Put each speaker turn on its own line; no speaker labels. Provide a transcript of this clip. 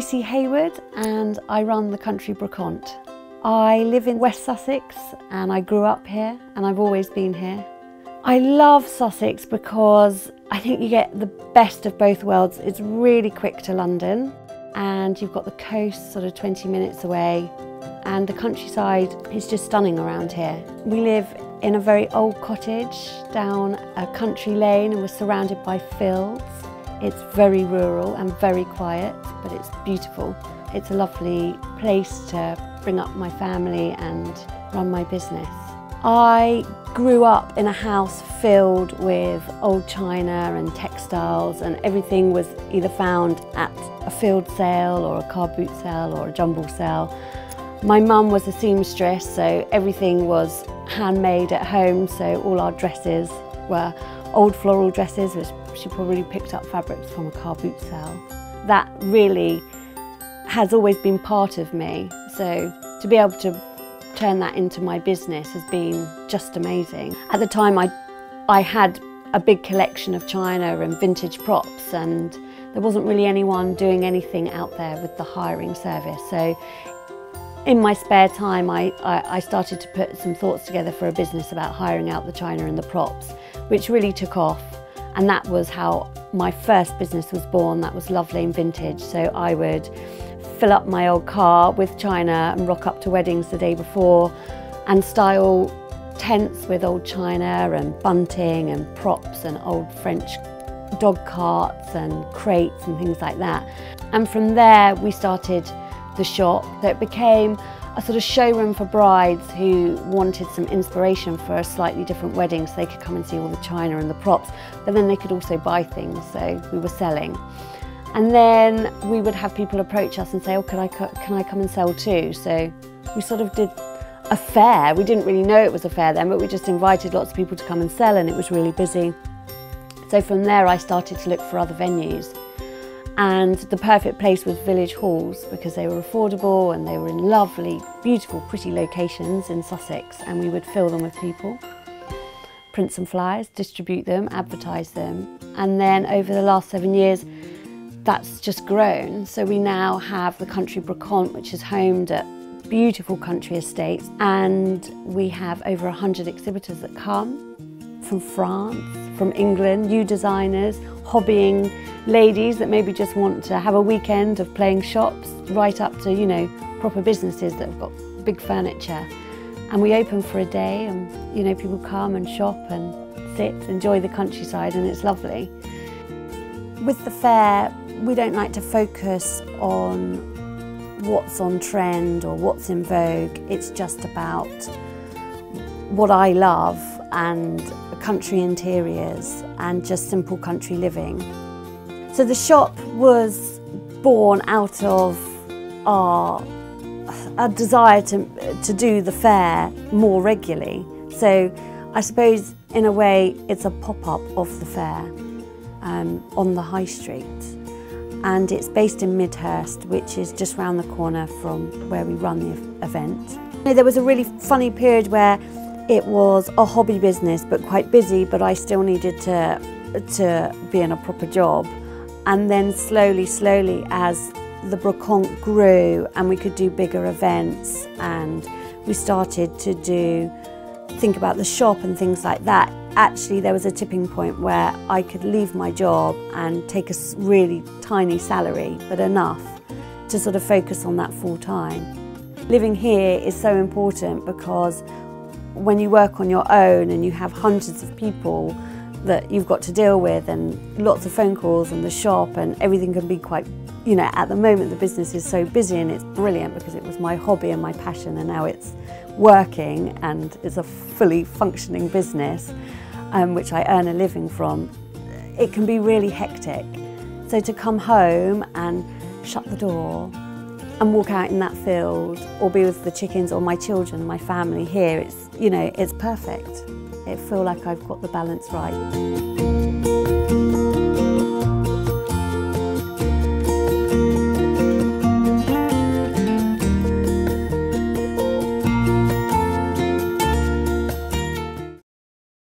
Lucy Hayward and I run the Country Brocante. I live in West Sussex and I grew up here and I've always been here. I love Sussex because I think you get the best of both worlds. It's really quick to London and you've got the coast sort of 20 minutes away, and the countryside is just stunning around here. We live in a very old cottage down a country lane and we're surrounded by fields. It's very rural and very quiet, but it's beautiful. It's a lovely place to bring up my family and run my business. I grew up in a house filled with old china and textiles, and everything was either found at a field sale or a car boot sale or a jumble sale. My mum was a seamstress, so everything was handmade at home, so all our dresses were old floral dresses, which she probably picked up fabrics from a car boot sale. That really has always been part of me, so to be able to turn that into my business has been just amazing. At the time I had a big collection of china and vintage props, and there wasn't really anyone doing anything out there with the hiring service. So in my spare time I started to put some thoughts together for a business about hiring out the china and the props, which really took off. And that was how my first business was born. That was Love Lane Vintage. So I would fill up my old car with china and rock up to weddings the day before and style tents with old china and bunting and props and old French dog carts and crates and things like that. And from there we started the shop. So it became a sort of showroom for brides who wanted some inspiration for a slightly different wedding, so they could come and see all the china and the props, but then they could also buy things, so we were selling. And then we would have people approach us and say, oh, can I come and sell too? So we sort of did a fair. We didn't really know it was a fair then, but we just invited lots of people to come and sell, and it was really busy. So from there I started to look for other venues. And the perfect place was village halls because they were affordable and they were in lovely, beautiful, pretty locations in Sussex, and we would fill them with people, print some flyers, distribute them, advertise them. And then over the last 7 years, that's just grown. So we now have the Country Brocante, which is homed at beautiful country estates, and we have over 100 exhibitors that come from France, from England, new designers, hobbying ladies that maybe just want to have a weekend of playing shops, right up to, you know, proper businesses that have got big furniture. And we open for a day and, you know, people come and shop and sit, enjoy the countryside, and it's lovely. With the fair, we don't like to focus on what's on trend or what's in vogue. It's just about what I love, and country interiors and just simple country living. So the shop was born out of our desire to do the fair more regularly. So I suppose in a way it's a pop-up of the fair on the High Street. And it's based in Midhurst, which is just round the corner from where we run the event. There was a really funny period where it was a hobby business but quite busy, but I still needed to be in a proper job. And then slowly as the Brocante grew and we could do bigger events and we started to think about the shop and things like that, actually there was a tipping point where I could leave my job and take a really tiny salary, but enough to sort of focus on that full time. Living here is so important because when you work on your own and you have hundreds of people that you've got to deal with and lots of phone calls and the shop, and everything can be quite, you know, at the moment the business is so busy, and it's brilliant because it was my hobby and my passion, and now it's working and it's a fully functioning business which I earn a living from. It can be really hectic. So to come home and shut the door and walk out in that field or be with the chickens or my children and my family here, it's, you know, it's perfect. It feels like I've got the balance right.